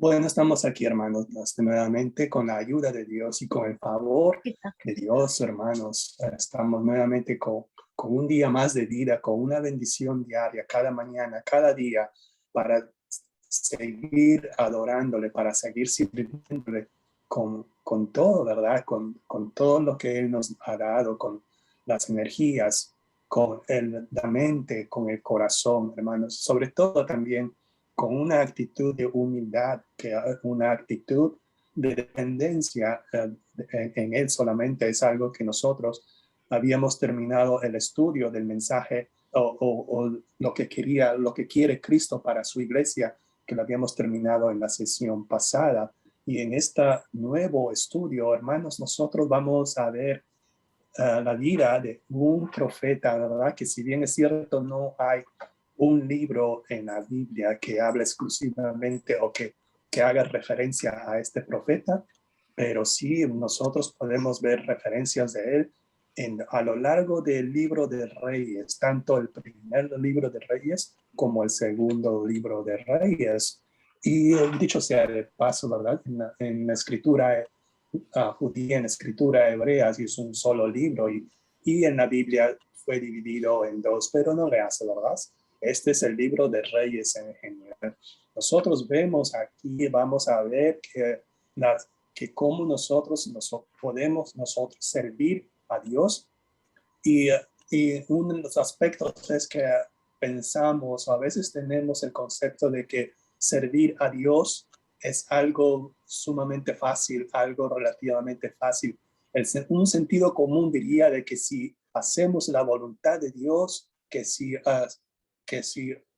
Bueno, estamos aquí, hermanos, nuevamente con la ayuda de Dios y con el favor de Dios, hermanos. Estamos nuevamente con un día más de vida, con una bendición diaria, cada mañana, cada día, para seguir adorándole, para seguir sirviéndole con todo, ¿verdad? Con todo lo que Él nos ha dado, con las energías, con la mente, con el corazón, hermanos. Sobre todo también con una actitud de humildad, una actitud de dependencia en Él solamente. Es algo que nosotros habíamos terminado el estudio del mensaje o lo que quiere Cristo para su iglesia, que lo habíamos terminado en la sesión pasada. Y en este nuevo estudio, hermanos, nosotros vamos a ver la vida de un profeta, ¿verdad? Que si bien es cierto, no hay un libro en la Biblia que hable exclusivamente o que haga referencia a este profeta, pero sí nosotros podemos ver referencias de él a lo largo del libro de Reyes, tanto el primer libro de Reyes como el segundo libro de Reyes. Y dicho sea de paso, ¿verdad? En la escritura judía, en la escritura hebrea, es un solo libro y en la Biblia fue dividido en dos, pero no le hace, ¿verdad? Este es el libro de Reyes en general. Nosotros vemos aquí, vamos a ver que cómo nosotros podemos servir a Dios y uno de los aspectos es que pensamos, o a veces tenemos el concepto de que servir a Dios es algo sumamente fácil, algo relativamente fácil. Un sentido común diría de que si hacemos la voluntad de Dios, que si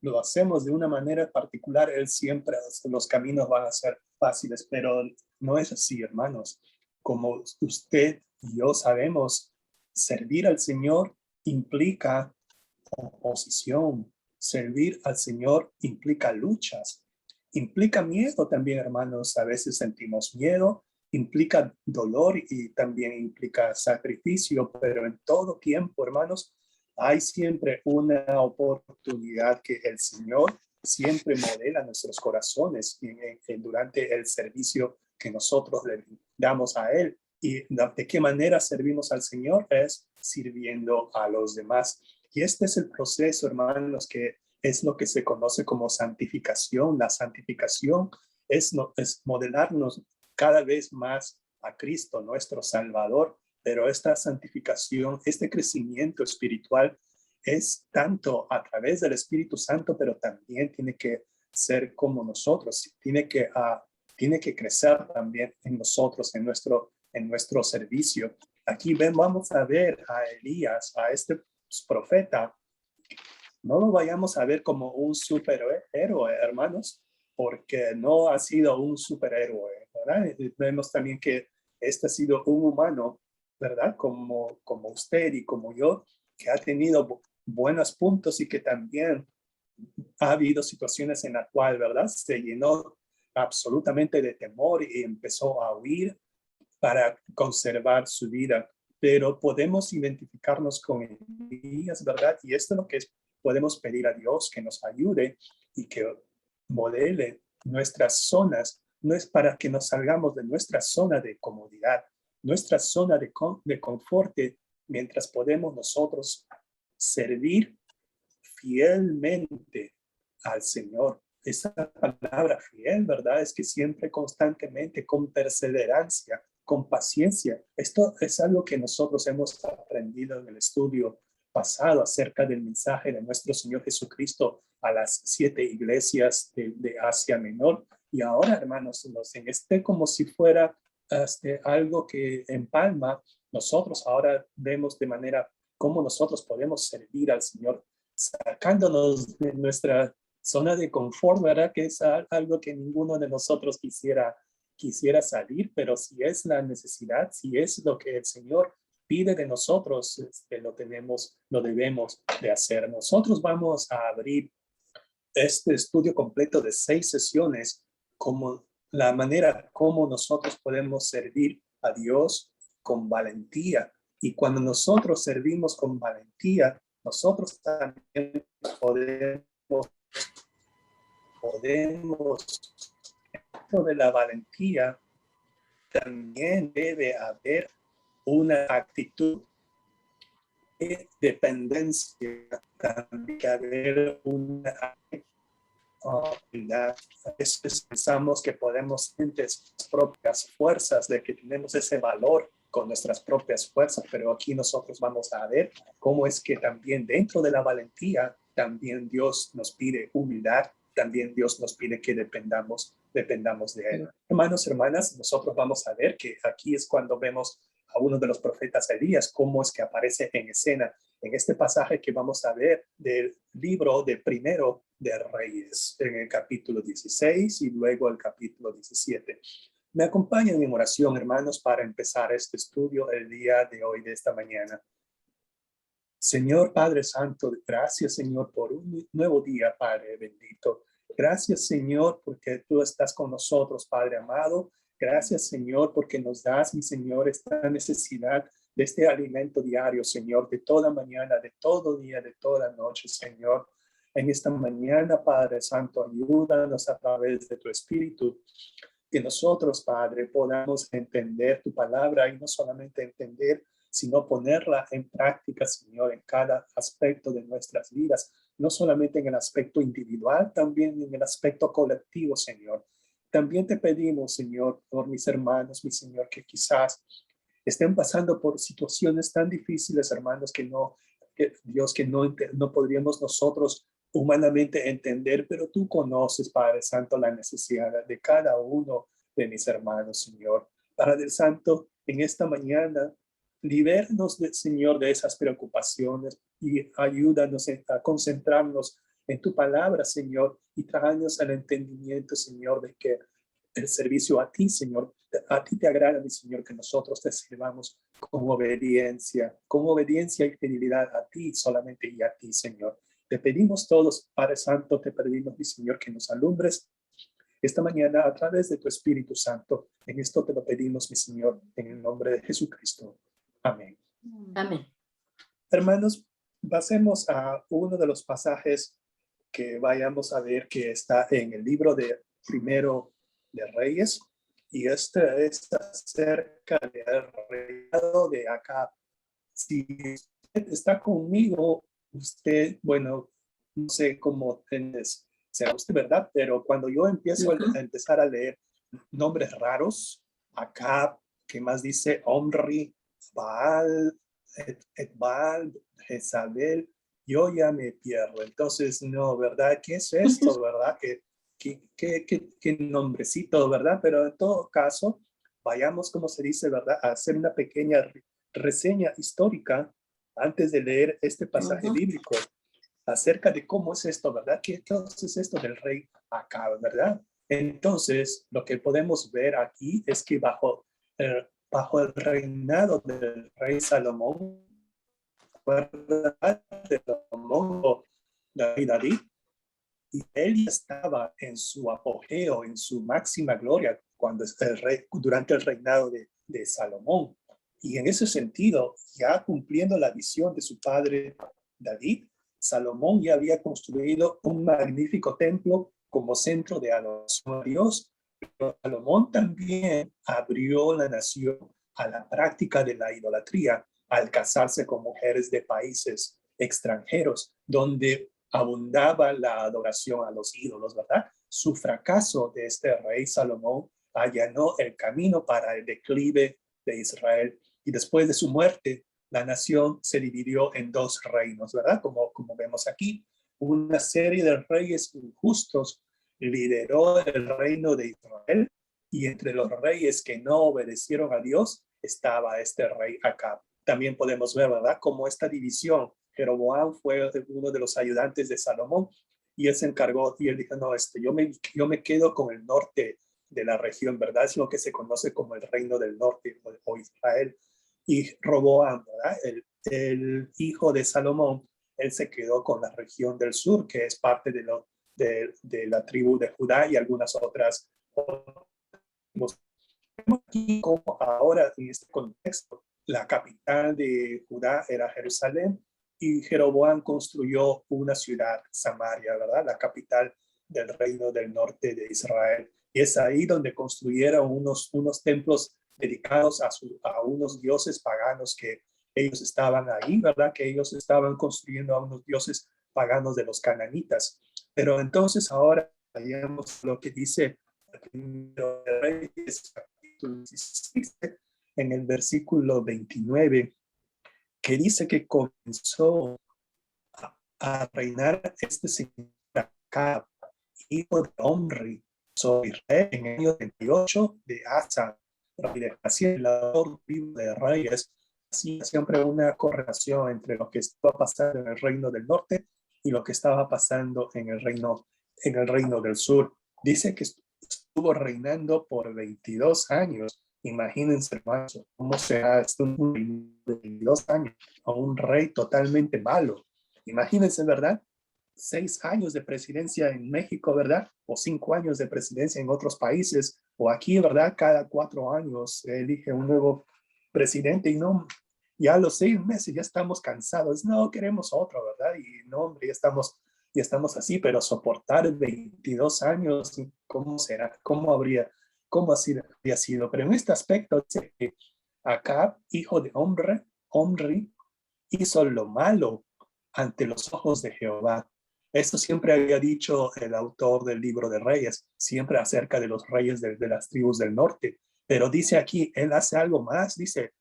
lo hacemos de una manera particular, Él siempre, los caminos van a ser fáciles, pero no es así, hermanos. Como usted y yo sabemos, servir al Señor implica oposición. Servir al Señor implica luchas. Implica miedo también, hermanos. A veces sentimos miedo. Implica dolor y también implica sacrificio, pero en todo tiempo, hermanos, hay siempre una oportunidad que el Señor siempre modela nuestros corazones durante el servicio que nosotros le damos a Él. ¿Y de qué manera servimos al Señor? Es sirviendo a los demás. Y este es el proceso, hermanos, que es lo que se conoce como santificación. La santificación es modelarnos cada vez más a Cristo, nuestro Salvador, pero esta santificación, este crecimiento espiritual es tanto a través del Espíritu Santo, pero también tiene que ser como nosotros, tiene que crecer también en nosotros, en nuestro servicio. Aquí vamos a ver a Elías, a este profeta. No lo vayamos a ver como un superhéroe, hermanos, porque no ha sido un superhéroe, ¿verdad? Vemos también que este ha sido un humano, ¿verdad? Como usted y como yo, que ha tenido buenos puntos y que también ha habido situaciones en las cuales, ¿verdad? Se llenó absolutamente de temor y empezó a huir para conservar su vida. Pero podemos identificarnos con ellas, ¿verdad? Y esto es lo que podemos pedir a Dios, que nos ayude y que modele nuestras zonas. No es para que nos salgamos de nuestra zona de comodidad, nuestra zona de confort, mientras podemos nosotros servir fielmente al Señor. Esa palabra fiel, ¿verdad? Es que siempre, constantemente, con perseverancia, con paciencia. Esto es algo que nosotros hemos aprendido en el estudio pasado acerca del mensaje de nuestro Señor Jesucristo a las 7 iglesias de Asia Menor. Y ahora, hermanos, en como si fuera algo que empalma, nosotros ahora vemos de manera cómo nosotros podemos servir al Señor sacándonos de nuestra zona de confort, ¿verdad? Que es algo que ninguno de nosotros quisiera salir, pero si es la necesidad, si es lo que el Señor pide de nosotros, lo debemos de hacer. Nosotros vamos a abrir este estudio completo de 6 sesiones como la manera como nosotros podemos servir a Dios con valentía. Y cuando nosotros servimos con valentía, nosotros también podemos dentro de la valentía también debe haber una actitud de dependencia, también debe haber una humildad. A veces pensamos que podemos sentir nuestras propias fuerzas, de que tenemos ese valor con nuestras propias fuerzas, pero aquí nosotros vamos a ver cómo es que también dentro de la valentía, también Dios nos pide humildad, también Dios nos pide que dependamos de Él. Hermanos, hermanas, nosotros vamos a ver que aquí es cuando vemos a uno de los profetas Elías, cómo es que aparece en escena en este pasaje que vamos a ver del libro de Primero de Reyes, en el capítulo 16 y luego el capítulo 17. Me acompañan en oración, hermanos, para empezar este estudio el día de hoy, de esta mañana. Señor Padre Santo, gracias, Señor, por un nuevo día, Padre bendito. Gracias, Señor, porque tú estás con nosotros, Padre amado. Gracias, Señor, porque nos das, mi Señor, esta necesidad de este alimento diario, Señor, de toda mañana, de todo día, de toda noche, Señor. En esta mañana, Padre Santo, ayúdanos a través de tu Espíritu, que nosotros, Padre, podamos entender tu palabra y no solamente entender, sino ponerla en práctica, Señor, en cada aspecto de nuestras vidas, no solamente en el aspecto individual, también en el aspecto colectivo, Señor. También te pedimos, Señor, por mis hermanos, mi Señor, que quizás estén pasando por situaciones tan difíciles, hermanos, que Dios, que no podríamos nosotros humanamente entender, pero tú conoces, Padre Santo, la necesidad de cada uno de mis hermanos, Señor. Padre Santo, en esta mañana, libérnos, Señor, de esas preocupaciones y ayúdanos a concentrarnos en tu palabra, Señor, y tráenos al entendimiento, Señor, de que el servicio a ti, Señor, a ti te agrada, mi Señor, que nosotros te sirvamos con obediencia y fidelidad a ti solamente y a ti, Señor. Te pedimos todos, Padre Santo, te pedimos, mi Señor, que nos alumbres esta mañana a través de tu Espíritu Santo. En esto te lo pedimos, mi Señor, en el nombre de Jesucristo. Amén. Amén. Hermanos, pasemos a uno de los pasajes que vayamos a ver que está en el libro de Primero de Reyes, y este es acerca del reinado de Acab. Si usted está conmigo, usted, bueno, no sé cómo sea usted, ¿verdad? Pero cuando yo empiezo a empezar a leer nombres raros, Acab, ¿qué más dice? Omri, Baal, Etbaal, Jezabel, yo ya me pierdo. Entonces, no, ¿verdad? ¿Qué es esto, verdad? ¿Qué nombrecito, verdad? Pero en todo caso, vayamos, como se dice, ¿verdad? A hacer una pequeña reseña histórica antes de leer este pasaje bíblico acerca de cómo es esto, ¿verdad? ¿Qué es esto del rey Acab, verdad? Entonces, lo que podemos ver aquí es que bajo el reinado del rey Salomón, de Salomón, David, y él estaba en su apogeo, en su máxima gloria, durante el reinado de Salomón. Y en ese sentido, ya cumpliendo la visión de su padre David, Salomón ya había construido un magnífico templo como centro de adoración a Dios. Pero Salomón también abrió la nación a la práctica de la idolatría al casarse con mujeres de países extranjeros, donde abundaba la adoración a los ídolos, ¿verdad? Su fracaso de este rey Salomón allanó el camino para el declive de Israel, y después de su muerte, la nación se dividió en dos reinos, ¿verdad? Como vemos aquí, una serie de reyes injustos lideró el reino de Israel, y entre los reyes que no obedecieron a Dios estaba este rey Acab. También podemos ver, ¿verdad?, cómo esta división, Jeroboam fue uno de los ayudantes de Salomón, y él se encargó, y él dijo, no, yo me quedo con el norte de la región, ¿verdad? Es lo que se conoce como el reino del norte o Israel. Y Roboam, ¿verdad?, el hijo de Salomón, él se quedó con la región del sur, que es parte de la tribu de Judá y algunas otras. Aquí como ahora en este contexto, la capital de Judá era Jerusalén, y Jeroboam construyó una ciudad, Samaria, ¿verdad? La capital del reino del norte de Israel. Y es ahí donde construyeron unos templos dedicados a unos dioses paganos que ellos estaban ahí, ¿verdad? Que ellos estaban construyendo a unos dioses paganos de los cananitas. Pero entonces ahora veamos lo que dice el primero de Reyes, capítulo 16, en el versículo 29, que dice que comenzó a reinar este señor Acab, hijo de Omri, sobre Israel en el año 28 de Asa, rey de Así el autor de Reyes hacía siempre una correlación entre lo que estaba pasando en el reino del norte y lo que estaba pasando en el reino del sur. Dice que estuvo reinando por 22 años. Imagínense, hermanos, cómo será esto un reino de 22 años a un rey totalmente malo. Imagínense, ¿verdad? 6 años de presidencia en México, ¿verdad? O 5 años de presidencia en otros países, o aquí, ¿verdad? Cada 4 años se elige un nuevo presidente y no, ya a los 6 meses ya estamos cansados, no queremos otro, ¿verdad? Y no, hombre, ya estamos así, pero soportar 22 años, ¿cómo será? ¿Cómo así habría sido? Pero en este aspecto dice que Acab, hijo de Omri, hizo lo malo ante los ojos de Jehová. Esto siempre había dicho el autor del libro de Reyes, siempre acerca de los reyes de las tribus del norte. Pero dice aquí, él hace algo más, dice,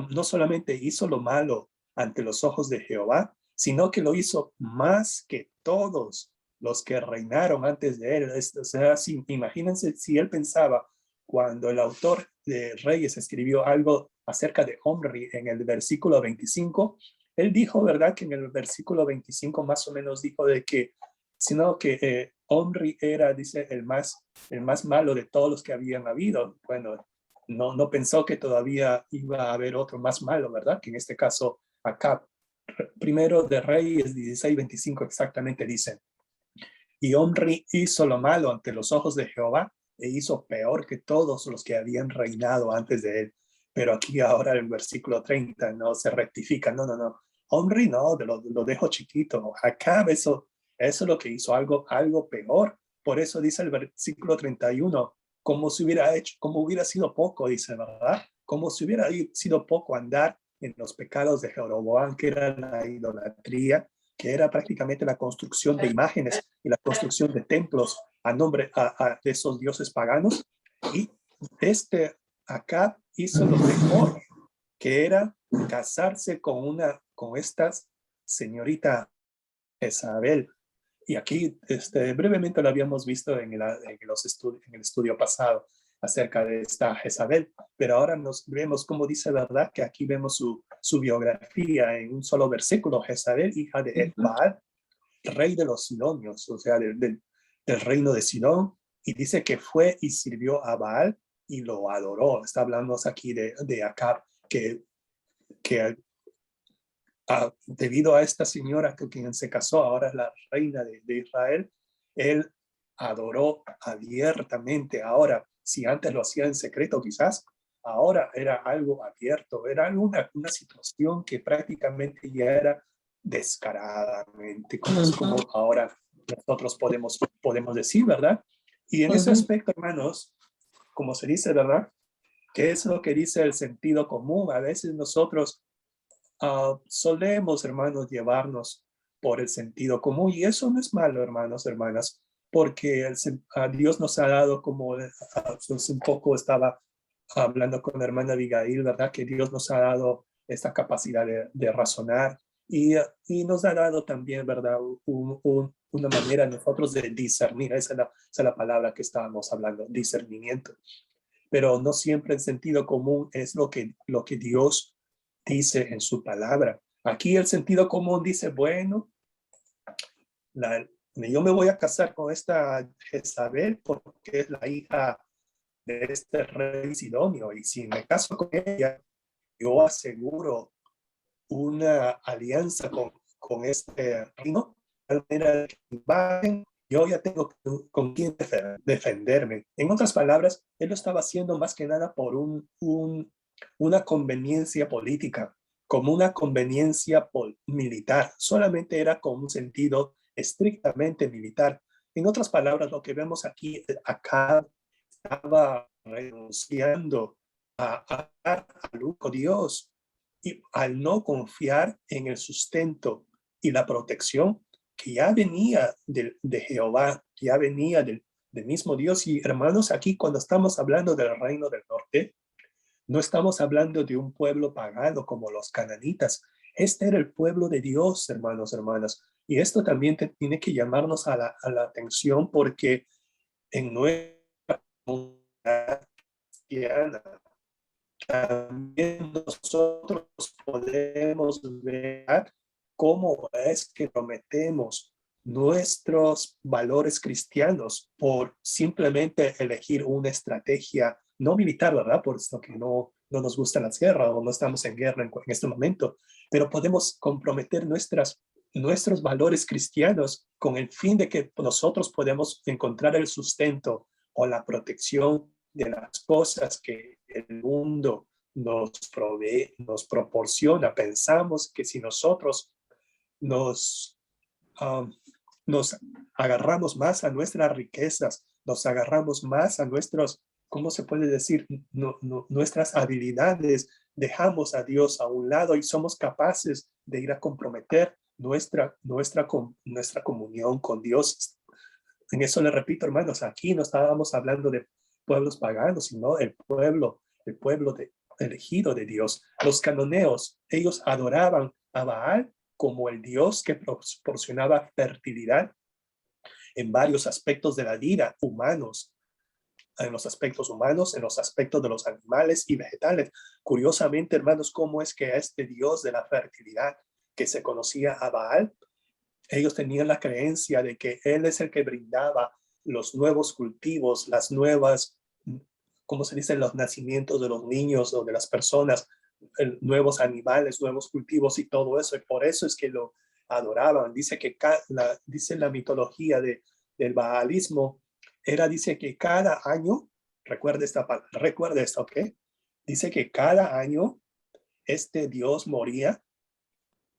no solamente hizo lo malo ante los ojos de Jehová, sino que lo hizo más que todos los que reinaron antes de él. O sea, imagínense si él pensaba, cuando el autor de Reyes escribió algo acerca de Omri en el versículo 25, él dijo, ¿verdad? Que en el versículo 25 más o menos dijo de que, sino que Omri era, dice, el más malo de todos los que habían habido. Bueno, no pensó que todavía iba a haber otro más malo, ¿verdad? Que en este caso Acab. Primero de Reyes 16:25 exactamente dice, y Omri hizo lo malo ante los ojos de Jehová e hizo peor que todos los que habían reinado antes de él. Pero aquí ahora el versículo 30 no se rectifica, no. Omri no, lo dejo chiquito. Acab eso es lo que hizo, algo peor. Por eso dice el versículo 31, como si hubiera hecho, como hubiera sido poco, dice, ¿verdad? Como si hubiera sido poco andar en los pecados de Jeroboam, que era la idolatría, que era prácticamente la construcción de imágenes y la construcción de templos a nombre de esos dioses paganos. Y acá hizo lo mejor, que era casarse con esta señorita Jezabel. Y aquí brevemente lo habíamos visto en el estudio pasado acerca de esta Jezabel, pero ahora nos vemos como dice, ¿verdad? Que aquí vemos su biografía en un solo versículo. Jezabel, hija de Baal, rey de los sidonios, o sea, del reino de Sidón, y dice que fue y sirvió a Baal y lo adoró. Está hablando aquí de Acab, que debido a esta señora con quien se casó, ahora es la reina de Israel, él adoró abiertamente. Ahora, si antes lo hacía en secreto quizás, ahora era algo abierto, era una situación que prácticamente ya era descaradamente, como ahora nosotros podemos decir, ¿verdad? Y en ese aspecto, hermanos, como se dice, ¿verdad? ¿Qué es lo que dice el sentido común? A veces nosotros solemos, hermanos, llevarnos por el sentido común y eso no es malo, hermanos, hermanas, porque Dios nos ha dado como un poco estaba hablando con la hermana Abigail, ¿verdad? Que Dios nos ha dado esta capacidad de razonar y nos ha dado también, ¿verdad? Una manera nosotros de discernir, esa es la palabra que estábamos hablando, discernimiento. Pero no siempre el sentido común es lo que Dios dice en su palabra. Aquí el sentido común dice, bueno, yo me voy a casar con esta Jezabel porque es la hija de este rey Sidonio y si me caso con ella, yo aseguro una alianza con este reino, de manera que yo ya tengo con quién defenderme. En otras palabras, él lo estaba haciendo más que nada por una conveniencia política, como una conveniencia militar. Solamente era con un sentido estrictamente militar. En otras palabras, lo que vemos aquí, acá estaba renunciando a dar al único Dios y al no confiar en el sustento y la protección que ya venía de Jehová, que ya venía del mismo Dios. Y hermanos, aquí cuando estamos hablando del reino del norte, no estamos hablando de un pueblo pagano como los cananitas. Este era el pueblo de Dios, hermanos, hermanas. Y esto también tiene que llamarnos a la atención porque en nuestra comunidad cristiana también nosotros podemos ver cómo es que prometemos nuestros valores cristianos por simplemente elegir una estrategia no militar, ¿verdad? Por esto que no nos gustan las guerras o no estamos en guerra en este momento, pero podemos comprometer nuestros valores cristianos con el fin de que nosotros podemos encontrar el sustento o la protección de las cosas que el mundo nos provee, nos proporciona. Pensamos que si nosotros nos, um, nos agarramos más a nuestras riquezas, nos agarramos más a nuestros, ¿cómo se puede decir? Nuestras habilidades, dejamos a Dios a un lado y somos capaces de ir a comprometer nuestra comunión con Dios. En eso le repito, hermanos, aquí no estábamos hablando de pueblos paganos, sino el pueblo elegido de Dios. Los cananeos, ellos adoraban a Baal como el Dios que proporcionaba fertilidad en varios aspectos de la vida, humanos, en los aspectos humanos, en los aspectos de los animales y vegetales. Curiosamente, hermanos, ¿cómo es que este Dios de la fertilidad que se conocía a Baal, ellos tenían la creencia de que él es el que brindaba los nuevos cultivos, las nuevas, ¿cómo se dice? Los nacimientos de los niños o de las personas, nuevos animales, nuevos cultivos y todo eso. Y por eso es que lo adoraban. Dice que dice la mitología del baalismo, dice que cada año, recuerda esto, ¿ok? Dice que cada año este Dios moría,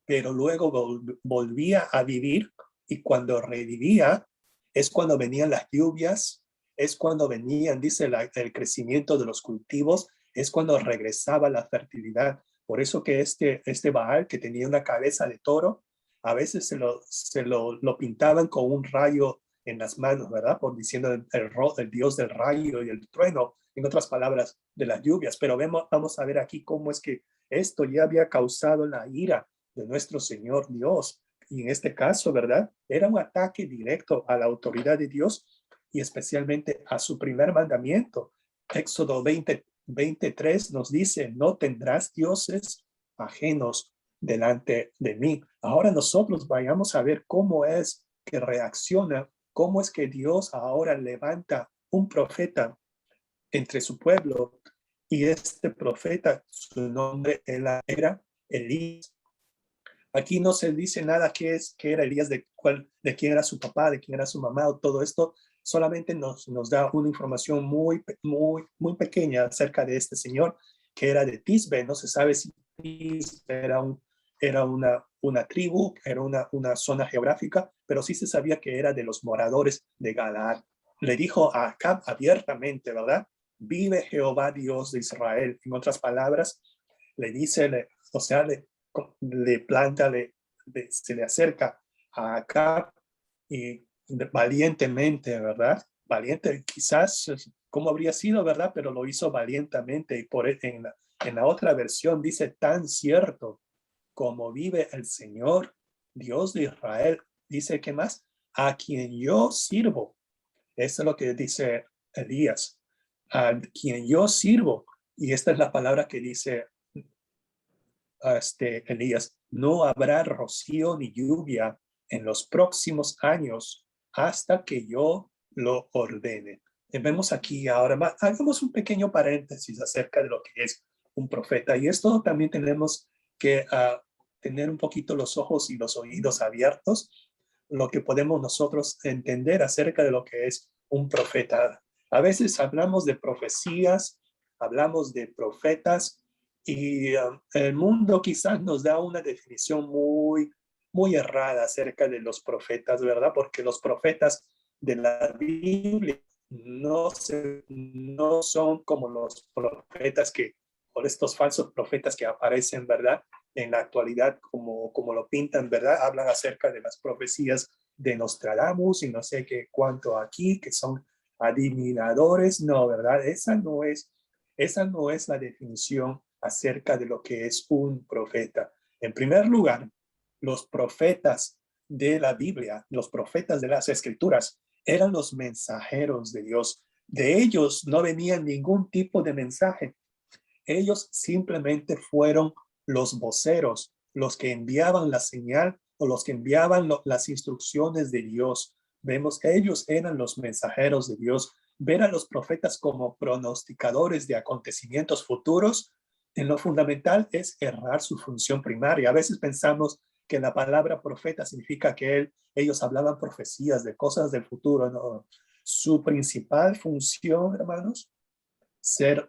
pero luego volvía a vivir, y cuando revivía es cuando venían las lluvias, es cuando venían, dice, el crecimiento de los cultivos, es cuando regresaba la fertilidad. Por eso que este Baal, que tenía una cabeza de toro, a veces lo pintaban con un rayo en las manos, ¿verdad? Por diciendo el Dios del rayo y el trueno, en otras palabras, de las lluvias. Pero vamos a ver aquí cómo es que esto ya había causado la ira de nuestro Señor Dios. Y en este caso, ¿verdad? Era un ataque directo a la autoridad de Dios y especialmente a su primer mandamiento. Éxodo 23 nos dice, no tendrás dioses ajenos delante de mí. Ahora nosotros vayamos a ver cómo es que reacciona, cómo es que Dios ahora levanta un profeta entre su pueblo, y este profeta, su nombre era Elías. Aquí no se dice nada que era Elías, de quién era su papá, de quién era su mamá o todo esto. Solamente nos da una información muy, muy, muy pequeña acerca de este señor, que era de Tisbe. No se sabe si Tisbe era una tribu, era una zona geográfica, pero sí se sabía que era de los moradores de Galaad. Le dijo a Acab abiertamente, ¿verdad? Vive Jehová Dios de Israel. En otras palabras, le dice, o sea, le planta, se le acerca a Acab y valientemente, ¿verdad? Valiente, quizás, ¿cómo habría sido, verdad? Pero lo hizo valientemente, y en la otra versión dice, tan cierto como vive el Señor, Dios de Israel, dice, ¿qué más? A quien yo sirvo. Eso es lo que dice Elías, a quien yo sirvo. Y esta es la palabra que dice Elías, no habrá rocío ni lluvia en los próximos años hasta que yo lo ordene. Y vemos aquí ahora, hagamos un pequeño paréntesis acerca de lo que es un profeta. Y esto también tenemos que tener un poquito los ojos y los oídos abiertos, lo que podemos nosotros entender acerca de lo que es un profeta. A veces hablamos de profecías, hablamos de profetas, y el mundo quizás nos da una definición muy, muy errada acerca de los profetas, ¿verdad? Porque los profetas de la Biblia no son como los profetas o estos falsos profetas que aparecen, ¿verdad? En la actualidad, como lo pintan, ¿verdad? Hablan acerca de las profecías de Nostradamus y no sé qué cuánto aquí, que son adivinadores. No, ¿verdad? Esa no es la definición acerca de lo que es un profeta. En primer lugar, los profetas de la Biblia, los profetas de las Escrituras, eran los mensajeros de Dios. De ellos no venía ningún tipo de mensaje. Ellos simplemente fueron los voceros, los que enviaban la señal o los que enviaban las instrucciones de Dios. Vemos que ellos eran los mensajeros de Dios. Ver a los profetas como pronosticadores de acontecimientos futuros, en lo fundamental es errar su función primaria. A veces pensamos que la palabra profeta significa que ellos hablaban profecías de cosas del futuro. No. Su principal función, hermanos, ser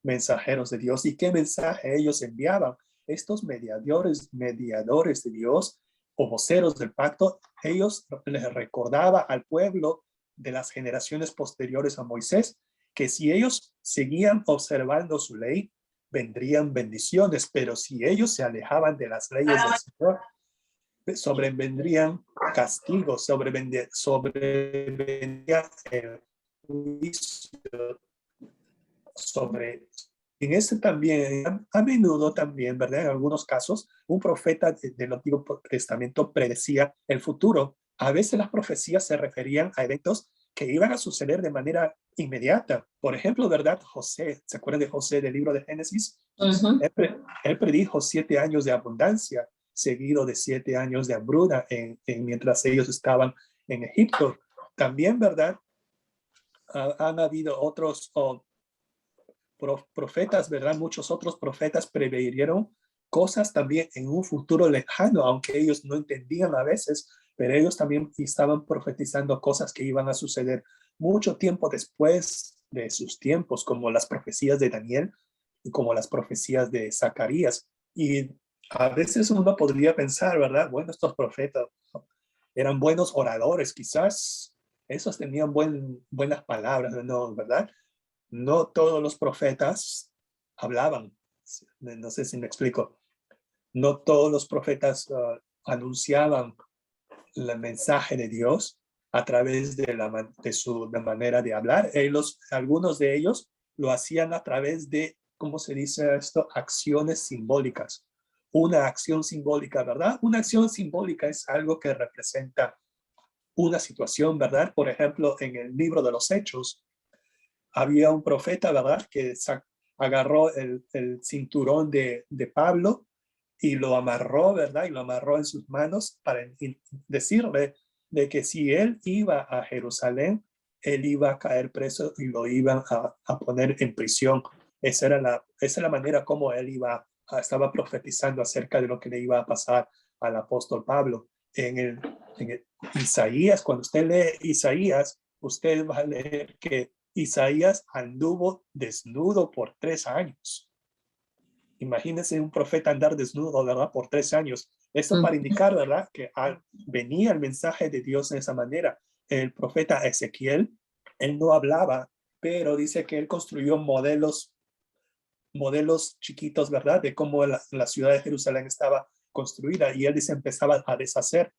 mensajeros de Dios. ¿Y qué mensaje ellos enviaban? Estos mediadores de Dios o voceros del pacto, ellos les recordaba al pueblo de las generaciones posteriores a Moisés que si ellos seguían observando su ley, vendrían bendiciones, pero si ellos se alejaban de las leyes del Señor, sobrevendrían castigos, sobrevendría el juicio sobre. En este también, a menudo también, ¿verdad? En algunos casos, un profeta del Antiguo Testamento predecía el futuro. A veces las profecías se referían a eventos que iban a suceder de manera inmediata. Por ejemplo, ¿verdad? José, ¿se acuerdan de José del libro de Génesis? Él predijo 7 años de abundancia, seguido de 7 años de hambruna mientras ellos estaban en Egipto. También, ¿verdad? Han habido otros profetas, ¿verdad? Muchos otros profetas preveyeron cosas también en un futuro lejano, aunque ellos no entendían a veces, pero ellos también estaban profetizando cosas que iban a suceder mucho tiempo después de sus tiempos, como las profecías de Daniel y como las profecías de Zacarías. Y a veces uno podría pensar, ¿verdad? Bueno, estos profetas eran buenos oradores, quizás esos tenían buenas palabras, ¿no? ¿Verdad? No todos los profetas hablaban. No sé si me explico. No todos los profetas anunciaban el mensaje de Dios a través de su manera de hablar. Algunos de ellos lo hacían a través de, ¿cómo se dice esto? Acciones simbólicas. Una acción simbólica, ¿verdad? Una acción simbólica es algo que representa una situación, ¿verdad? Por ejemplo, en el libro de los Hechos, había un profeta, ¿verdad? Que agarró el cinturón de Pablo y lo amarró, ¿verdad? Y lo amarró en sus manos para decirle de que si él iba a Jerusalén, él iba a caer preso y lo iban a poner en prisión. Esa es la manera como él estaba profetizando acerca de lo que le iba a pasar al apóstol Pablo. En el Isaías, cuando usted lee Isaías, usted va a leer que Isaías anduvo desnudo por 3 años. Imagínense un profeta andar desnudo, ¿verdad? Por 3 años. Esto para indicar, ¿verdad? Que venía el mensaje de Dios de esa manera. El profeta Ezequiel, él no hablaba, pero dice que él construyó modelos chiquitos, ¿verdad? De cómo la ciudad de Jerusalén estaba construida. Y él dice, empezaba a deshacer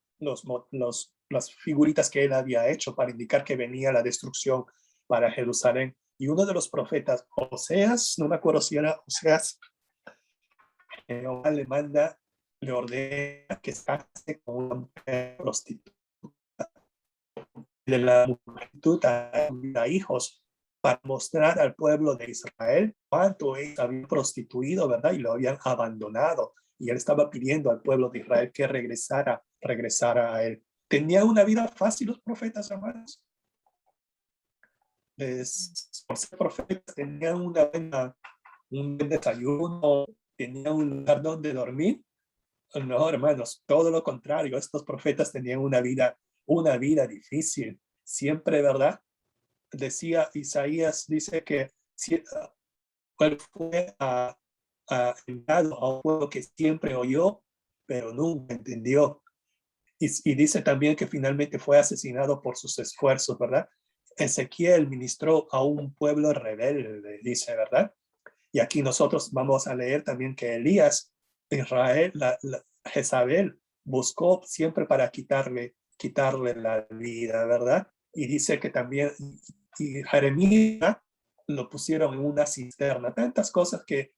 las figuritas que él había hecho para indicar que venía la destrucción para Jerusalén. Y uno de los profetas, Oseas, no me acuerdo si era Oseas, Jehová le ordena que se case con una mujer prostituta. De la multitud a hijos para mostrar al pueblo de Israel cuánto ellos habían prostituido, ¿verdad? Y lo habían abandonado. Y él estaba pidiendo al pueblo de Israel que regresara a él. ¿Tenían una vida fácil los profetas, hermanos? Por ser profetas, tenían un buen desayuno, tenían un lugar donde dormir. No, hermanos, todo lo contrario. Estos profetas tenían una vida difícil. Siempre, ¿verdad? Decía Isaías, dice que él fue enviado a un pueblo que siempre oyó, pero nunca entendió. y dice también que finalmente fue asesinado por sus esfuerzos, ¿verdad? Ezequiel ministró a un pueblo rebelde, dice, ¿verdad? Y aquí nosotros vamos a leer también que Elías, Israel, Jezabel, buscó siempre para quitarle la vida, ¿verdad? Y dice que también, y Jeremías lo pusieron en una cisterna, tantas cosas que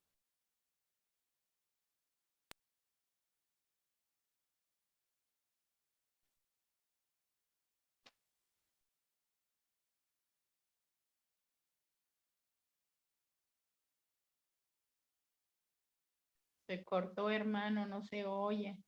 Se cortó, hermano, no se oye.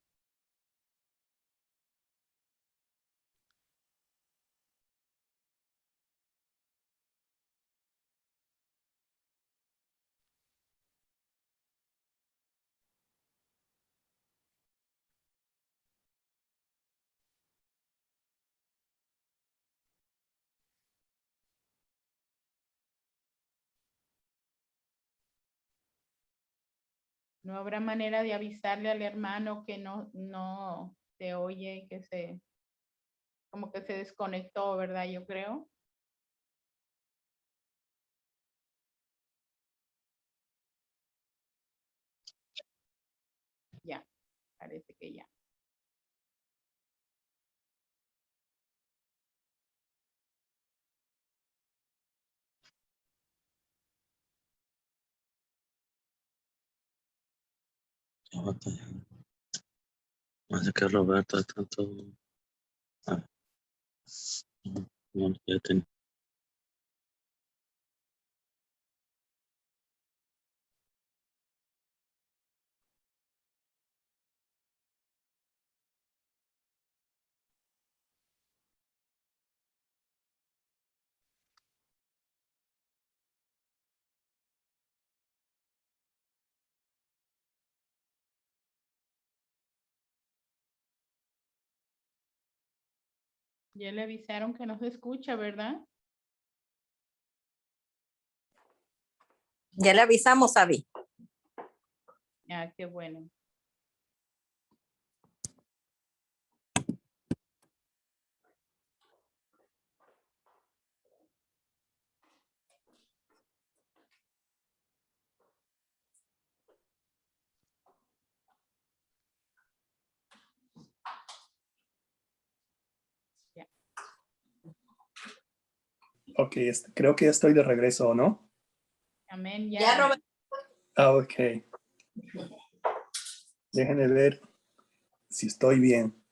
No habrá manera de avisarle al hermano que no se oye, que como que se desconectó, ¿verdad? Yo creo. Ya, parece que ya. Así que Roberto es tanto. Ya tenía. Ya le avisaron que no se escucha, ¿verdad? Ya le avisamos, Abby. Ah, qué bueno. Ya. ok, creo que ya estoy de regreso, ¿no? Amén, ya. Ya, Roberto. Ok. Déjenme ver si estoy bien.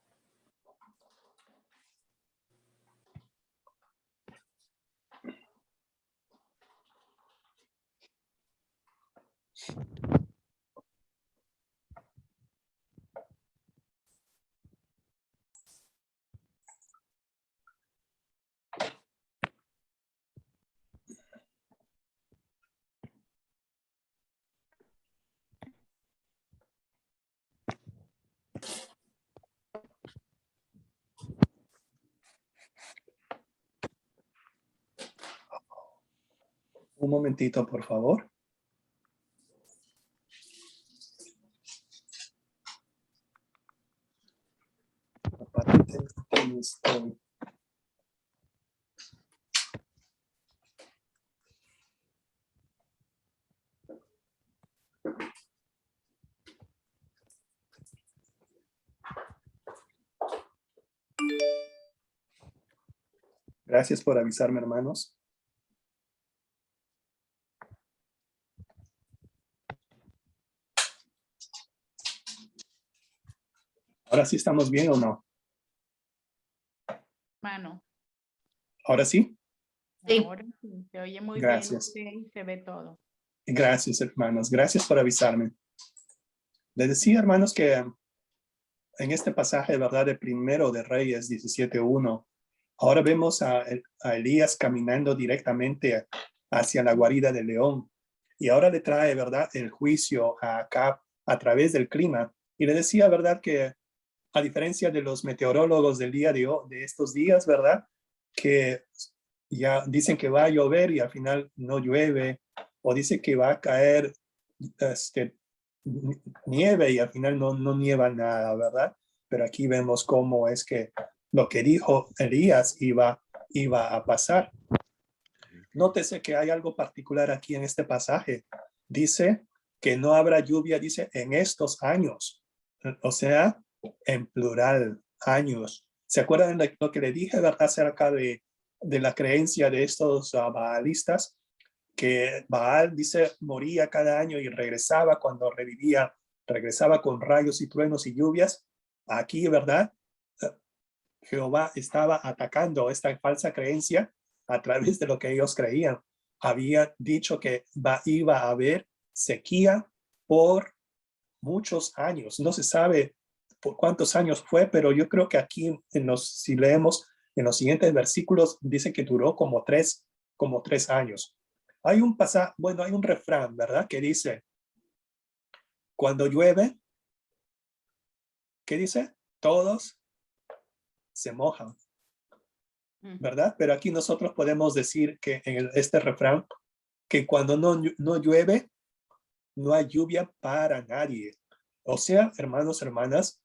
Un momentito, por favor. Aparentemente no estoy. Gracias por avisarme, hermanos. ¿Ahora sí estamos bien o no? Hermano. ¿Ahora sí? Sí. Ahora sí, se oye muy Gracias. bien y se ve todo. Gracias, hermanos. Gracias por avisarme. Les decía, hermanos, que en este pasaje, ¿verdad? De Primero de Reyes 17:1, ahora vemos a Elías caminando directamente hacia la guarida del león. Y ahora le trae, ¿verdad? El juicio a Acab a través del clima. Y le decía, ¿verdad? Que a diferencia de los meteorólogos del día de estos días, ¿verdad? Que ya dicen que va a llover y al final no llueve, o dice que va a caer nieve y al final no nieva nada, ¿verdad? pero aquí vemos cómo es que lo que dijo Elías iba a pasar. Nótese que hay algo particular aquí en este pasaje. Dice que no habrá lluvia, dice, en estos años. O sea, en plural, años. ¿Se acuerdan de lo que le dije, verdad, acerca de la creencia de estos baalistas? Que Baal, dice, moría cada año y regresaba cuando revivía, regresaba con rayos y truenos y lluvias. Aquí, ¿verdad? Jehová estaba atacando esta falsa creencia a través de lo que ellos creían. Había dicho que iba a haber sequía por muchos años. No se sabe por cuántos años fue, pero yo creo que aquí, si leemos en los siguientes versículos, dice que duró como tres años. Hay un pasaje, bueno, hay un refrán, ¿verdad? Que dice, cuando llueve, ¿qué dice? Todos se mojan, ¿verdad? Pero aquí nosotros podemos decir que en este refrán, que cuando no llueve, no hay lluvia para nadie. O sea, hermanos, hermanas,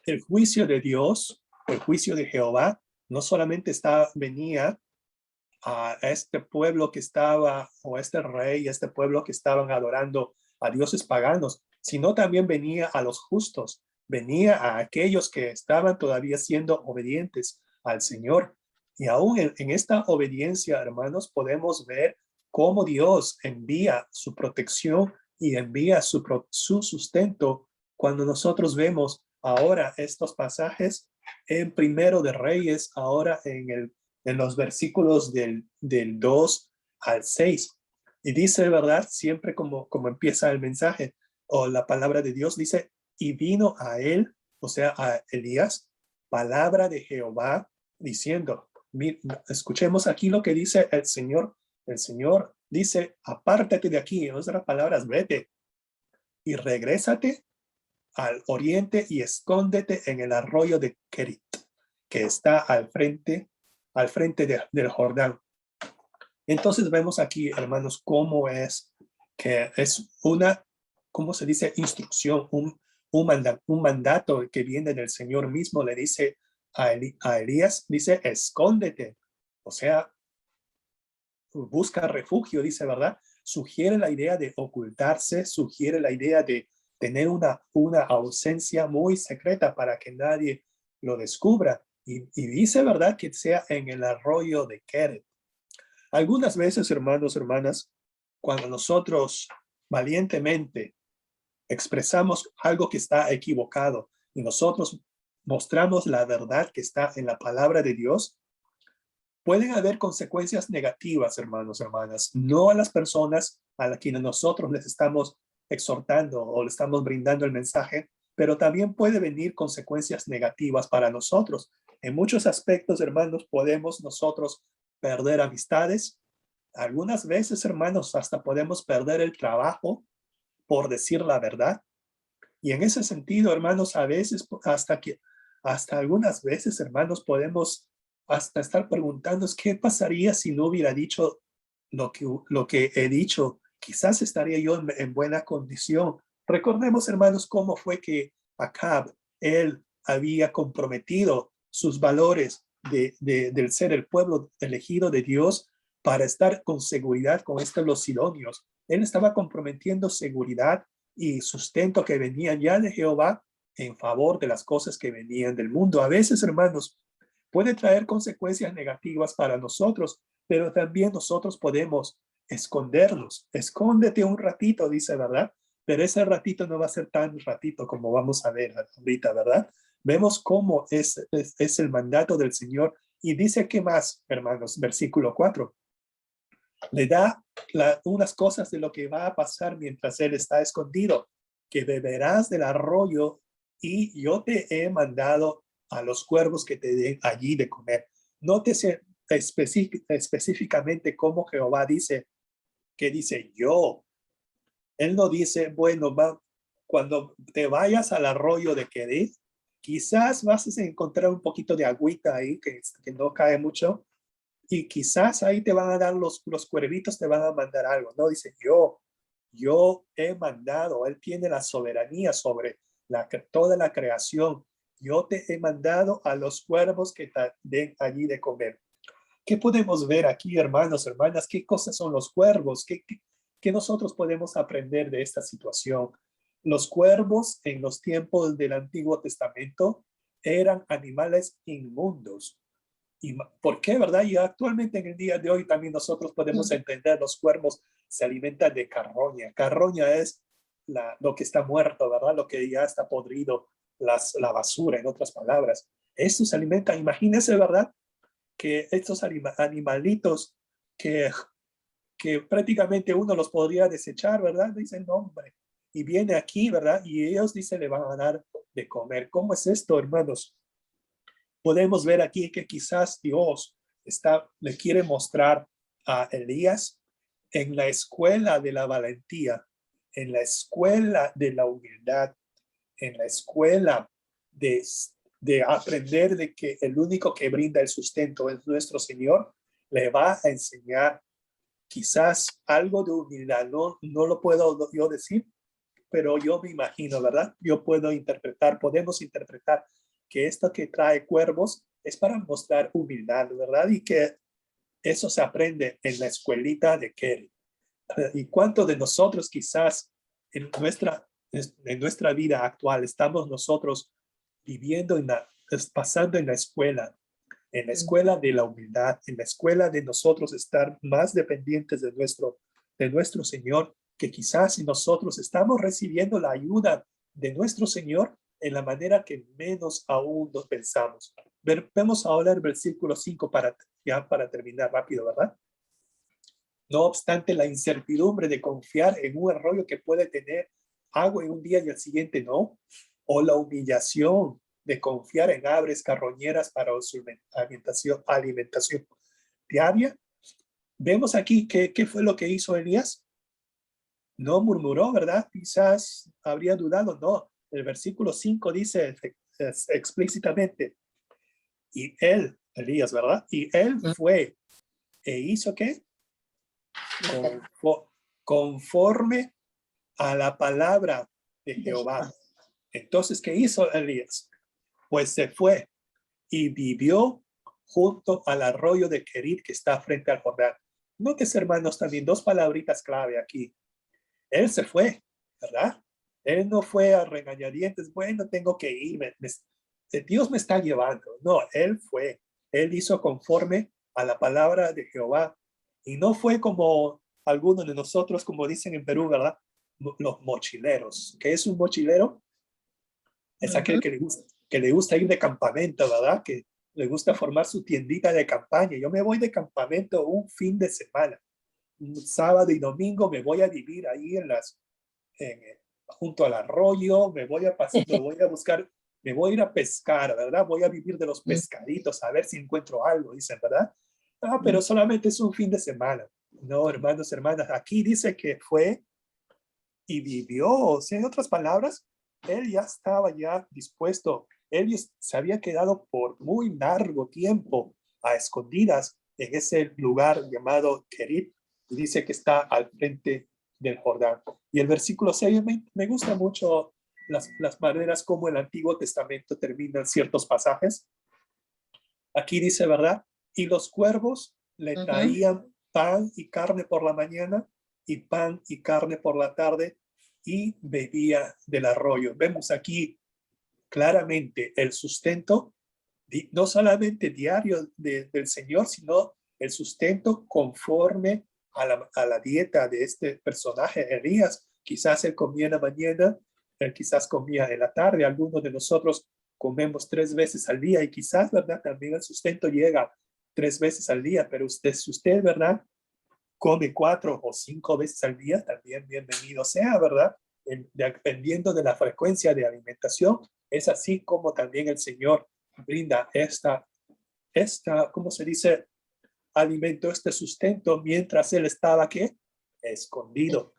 el juicio de Dios, el juicio de Jehová, no solamente venía a este pueblo que estaba, o este rey, este pueblo que estaban adorando a dioses paganos, sino también venía a los justos, venía a aquellos que estaban todavía siendo obedientes al Señor. Y aún en esta obediencia, hermanos, podemos ver cómo Dios envía su protección y envía su sustento cuando nosotros vemos ahora estos pasajes en Primero de Reyes, ahora en los versículos del 2 al 6. Y dice, ¿verdad? Siempre como empieza el mensaje o la palabra de Dios, dice, y vino a él, o sea, a Elías, palabra de Jehová, diciendo, escuchemos aquí lo que dice el Señor. El Señor dice, apártate de aquí, en otras palabras, vete y regrésate al oriente y escóndete en el arroyo de Kerit, que está al frente del Jordán. Entonces vemos aquí, hermanos, cómo es que es una, ¿cómo se dice? Instrucción, un mandato que viene del Señor mismo. Le dice a Elías, dice, escóndete. O sea, busca refugio, dice, ¿verdad? Sugiere la idea de ocultarse, sugiere la idea de tener una ausencia muy secreta para que nadie lo descubra. Y dice, ¿verdad? Que sea en el arroyo de Kerit. Algunas veces, hermanos, hermanas, cuando nosotros valientemente expresamos algo que está equivocado y nosotros mostramos la verdad que está en la palabra de Dios, pueden haber consecuencias negativas, hermanos, hermanas, no a las personas a las quienes nosotros les estamos exhortando o le estamos brindando el mensaje, pero también puede venir consecuencias negativas para nosotros. En muchos aspectos, hermanos, podemos nosotros perder amistades. Algunas veces, hermanos, hasta podemos perder el trabajo por decir la verdad. Y en ese sentido, hermanos, a veces, hasta algunas veces, hermanos, podemos hasta estar preguntándonos qué pasaría si no hubiera dicho lo que he dicho. Quizás estaría yo en buena condición. Recordemos, hermanos, cómo fue que Acab, él había comprometido sus valores del ser el pueblo elegido de Dios para estar con seguridad con los sidonios. Él estaba comprometiendo seguridad y sustento que venían ya de Jehová en favor de las cosas que venían del mundo. A veces, hermanos, puede traer consecuencias negativas para nosotros, pero también nosotros podemos escondernos. Escóndete un ratito, dice, ¿verdad? Pero ese ratito no va a ser tan ratito como vamos a ver ahorita, ¿verdad? Vemos cómo es el mandato del Señor. Y dice, ¿qué más, hermanos? Versículo 4. Le da unas cosas de lo que va a pasar mientras él está escondido, que beberás del arroyo y yo te he mandado a los cuervos que te den allí de comer. Nótese específicamente cómo Jehová dice, que dice yo. Él no dice, bueno, cuando te vayas al arroyo de Kerit, quizás vas a encontrar un poquito de agüita ahí que no cae mucho, y quizás ahí te van a dar los cuervitos, te van a mandar algo. No, dice yo he mandado. Él tiene la soberanía sobre toda la creación. yo te he mandado a los cuervos que te den allí de comer. ¿Qué podemos ver aquí, hermanos, hermanas? ¿Qué cosas son los cuervos? ¿Qué nosotros podemos aprender de esta situación? Los cuervos en los tiempos del Antiguo Testamento eran animales inmundos. ¿Y por qué, verdad? Y actualmente en el día de hoy también nosotros podemos entender, los cuervos se alimentan de carroña. Carroña es lo que está muerto, ¿verdad? Lo que ya está podrido, la basura, en otras palabras. Estos se alimentan, imagínense, ¿verdad? Que estos animalitos que prácticamente uno los podría desechar, ¿verdad? Dicen, no, hombre. Y viene aquí, ¿verdad? Y ellos, dicen, le van a dar de comer. ¿Cómo es esto, hermanos? Podemos ver aquí que quizás Dios le quiere mostrar a Elías en la escuela de la valentía, en la escuela de la humildad, en la escuela de aprender de que el único que brinda el sustento es nuestro Señor. Le va a enseñar quizás algo de humildad. No lo puedo yo decir, pero yo me imagino, ¿verdad? Podemos interpretar que esto que trae cuervos es para mostrar humildad, ¿verdad? Y que eso se aprende en la escuelita de Kerry. ¿Y cuántos de nosotros quizás en nuestra vida actual estamos nosotros viviendo pasando en la escuela de la humildad, en la escuela de nosotros estar más dependientes de nuestro Señor, que quizás si nosotros estamos recibiendo la ayuda de nuestro Señor en la manera que menos aún nos pensamos? Vemos ahora el versículo 5 para terminar rápido, ¿verdad? No obstante la incertidumbre de confiar en un arroyo que puede tener agua en un día y al siguiente no, o la humillación de confiar en aves carroñeras para su alimentación diaria. Vemos aquí qué fue lo que hizo Elías. No murmuró, ¿verdad? Quizás habría dudado, no. El versículo 5 dice explícitamente, y él, Elías, ¿verdad? Y él fue e hizo ¿qué? Conforme a la palabra de Jehová. Entonces, ¿qué hizo Elías? Pues se fue y vivió junto al arroyo de Kerit que está frente al Jordán. Notes, hermanos, también dos palabritas clave aquí. Él se fue, ¿verdad? Él no fue a regañadientes, bueno, tengo que irme. Dios me está llevando. No, él fue. Él hizo conforme a la palabra de Jehová. Y no fue como algunos de nosotros, como dicen en Perú, ¿verdad? Los mochileros. ¿Qué es un mochilero? Es aquel que le gusta ir de campamento, ¿verdad? Que le gusta formar su tiendita de campaña. Yo me voy de campamento un fin de semana. Un sábado y domingo me voy a vivir ahí junto al arroyo, me voy a buscar, me voy a ir a pescar, ¿verdad? Voy a vivir de los pescaditos, a ver si encuentro algo, dicen, ¿verdad? Pero solamente es un fin de semana. No, hermanos, hermanas, aquí dice que fue y vivió. O sea, en otras palabras, él ya estaba dispuesto. Él se había quedado por muy largo tiempo a escondidas en ese lugar llamado Kerit, y dice que está al frente del Jordán. Y el versículo 6 me gusta mucho las maneras como el Antiguo Testamento termina ciertos pasajes. Aquí dice, ¿verdad? Y los cuervos le traían pan y carne por la mañana y pan y carne por la tarde, y bebía del arroyo. Vemos aquí claramente el sustento, no solamente diario del Señor, sino el sustento conforme a la dieta de este personaje, Elías. Quizás él comía en la mañana, él quizás comía en la tarde. Algunos de nosotros comemos 3 veces al día, y quizás, ¿verdad? También el sustento llega 3 veces al día, pero si usted, ¿verdad?, come 4 o 5 veces al día, también bienvenido sea, ¿verdad? Dependiendo de la frecuencia de alimentación, es así como también el Señor brinda esta, ¿cómo se dice? Alimento, este sustento, mientras él estaba, ¿qué? Escondido.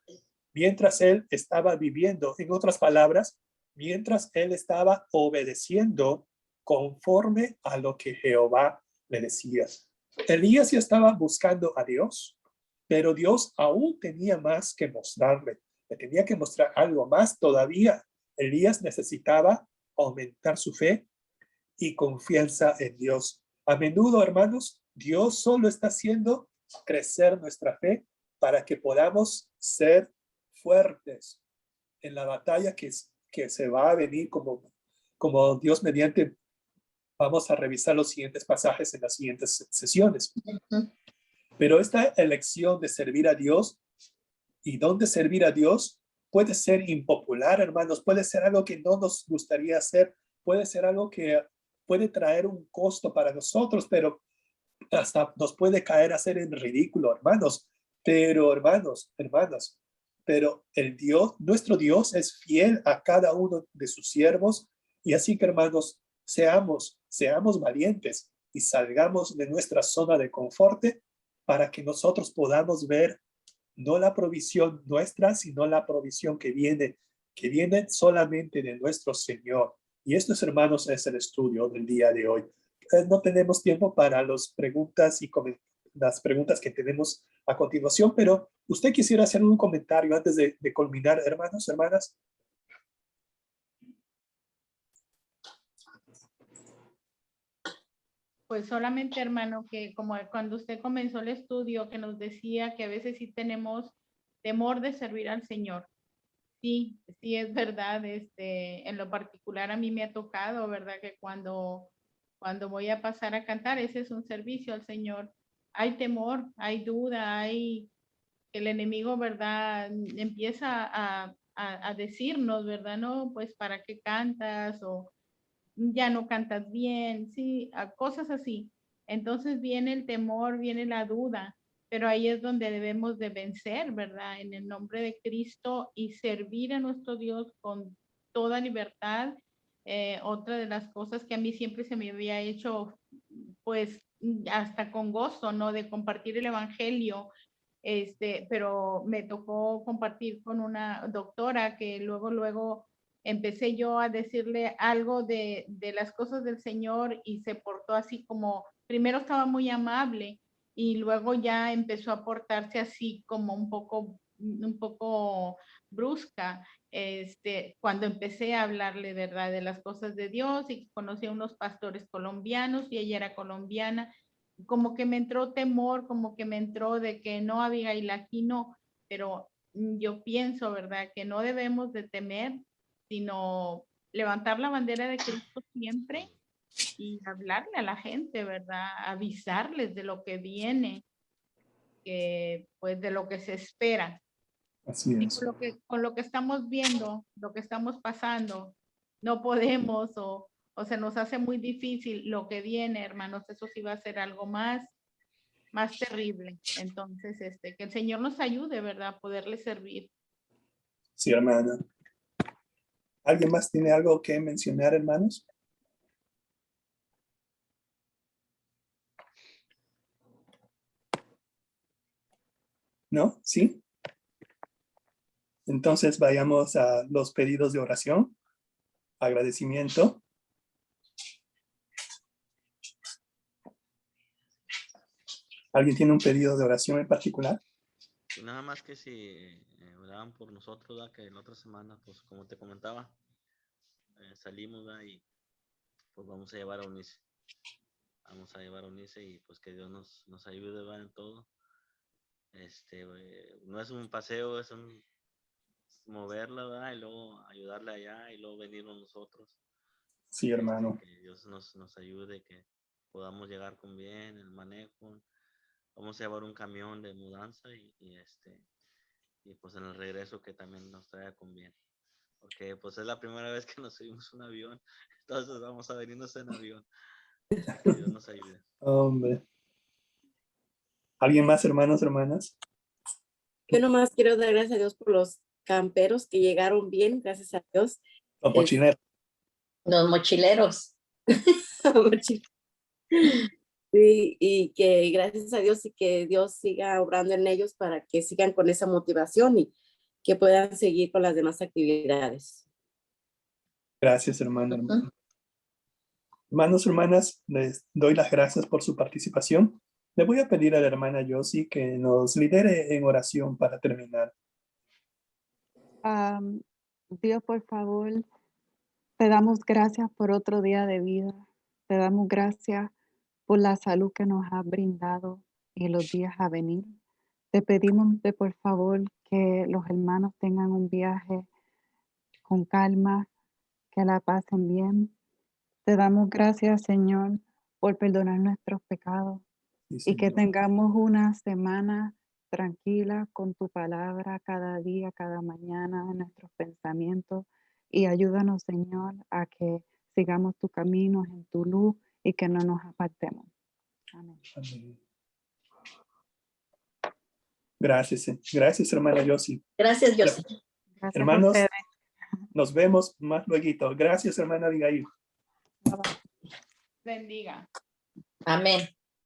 Mientras él estaba viviendo, en otras palabras, mientras él estaba obedeciendo conforme a lo que Jehová le decía. Elías ya estaba buscando a Dios, pero Dios aún tenía más que mostrarle. Le tenía que mostrar algo más todavía. Elías necesitaba aumentar su fe y confianza en Dios. A menudo, hermanos, Dios solo está haciendo crecer nuestra fe para que podamos ser fuertes en la batalla que se va a venir como Dios mediante. Vamos a revisar los siguientes pasajes en las siguientes sesiones. Pero esta elección de servir a Dios y dónde servir a Dios puede ser impopular, hermanos, puede ser algo que no nos gustaría hacer, puede ser algo que puede traer un costo para nosotros, pero hasta nos puede caer a ser en ridículo, hermanos. Pero, hermanas, pero nuestro Dios es fiel a cada uno de sus siervos, y así que, hermanos, seamos valientes y salgamos de nuestra zona de confort para que nosotros podamos ver no la provisión nuestra, sino la provisión que viene solamente de nuestro Señor. Y esto, hermanos, es el estudio del día de hoy. No tenemos tiempo para las preguntas que tenemos a continuación, pero ¿usted quisiera hacer un comentario antes de culminar, hermanos, hermanas? Pues solamente, hermano, que como cuando usted comenzó el estudio, que nos decía que a veces sí tenemos temor de servir al Señor. Sí, sí es verdad. En lo particular a mí me ha tocado, ¿verdad? Que cuando voy a pasar a cantar, ese es un servicio al Señor. Hay temor, hay duda, hay el enemigo, ¿verdad? Empieza a decirnos, ¿verdad? No, pues ¿para qué cantas? O ya no cantas bien, sí, a cosas así. Entonces viene el temor, viene la duda, pero ahí es donde debemos de vencer, ¿verdad? En el nombre de Cristo y servir a nuestro Dios con toda libertad. Otra de las cosas que a mí siempre se me había hecho, pues hasta con gozo, ¿no? De compartir el evangelio. Pero me tocó compartir con una doctora que luego empecé yo a decirle algo de las cosas del Señor y se portó así como, primero estaba muy amable y luego ya empezó a portarse así como un poco brusca. Cuando empecé a hablarle, ¿verdad?, de las cosas de Dios, y conocí a unos pastores colombianos y ella era colombiana, como que me entró temor, como que me entró de que no, Abigail, aquí no, pero yo pienso, ¿verdad?, que no debemos de temer, sino levantar la bandera de Cristo siempre y hablarle a la gente, ¿verdad? Avisarles de lo que viene, pues de lo que se espera. Así Y es. con lo que estamos viendo, lo que estamos pasando, no podemos o se nos hace muy difícil lo que viene, hermanos. Eso sí va a ser algo más terrible. Entonces, que el Señor nos ayude, ¿verdad?, a poderle servir. Sí, hermana. ¿Alguien más tiene algo que mencionar, hermanos? ¿No? ¿Sí? Entonces vayamos a los pedidos de oración. Agradecimiento. ¿Alguien tiene un pedido de oración en particular? Nada más que si oraban por nosotros, ¿verdad? Que la otra semana, pues como te comentaba, salimos, ¿verdad? Y pues vamos a llevar a Unice. Y pues que Dios nos ayude, ¿verdad?, en todo. No es un paseo, es un moverla, ¿verdad? Y luego ayudarle allá y luego venirnos nosotros. Sí, hermano. Que Dios nos ayude, que podamos llegar con bien el manejo. Vamos a llevar un camión de mudanza y pues en el regreso que también nos traiga con bien. Porque pues es la primera vez que nos subimos un avión, entonces vamos a venirnos en avión. Que Dios nos ayude. Hombre. ¿Alguien más, hermanos, hermanas? Yo nomás quiero dar gracias a Dios por los camperos que llegaron bien, gracias a Dios. Los mochileros. Los mochileros. Sí, y que gracias a Dios y que Dios siga obrando en ellos para que sigan con esa motivación y que puedan seguir con las demás actividades. Gracias, hermano. Hermanos, hermanas, les doy las gracias por su participación. Le voy a pedir a la hermana Josie que nos lidere en oración para terminar. Dios, por favor, te damos gracias por otro día de vida. Te damos gracias por la salud que nos has brindado en los días a venir. Te pedimos de por favor que los hermanos tengan un viaje con calma, que la pasen bien. Te damos gracias, Señor, por perdonar nuestros pecados Sí, y que Señor. tengamos una semana tranquila con tu palabra cada día, cada mañana en nuestros pensamientos. Y ayúdanos, Señor, a que sigamos tu camino en tu luz y que no nos apartemos. Amén. Amén. Gracias, gracias, hermana Yossi. Gracias, Dios. Gracias Hermanos, a ustedes. nos vemos más luego. Gracias, hermana Abigail. Bye, bye. Bendiga. Amén.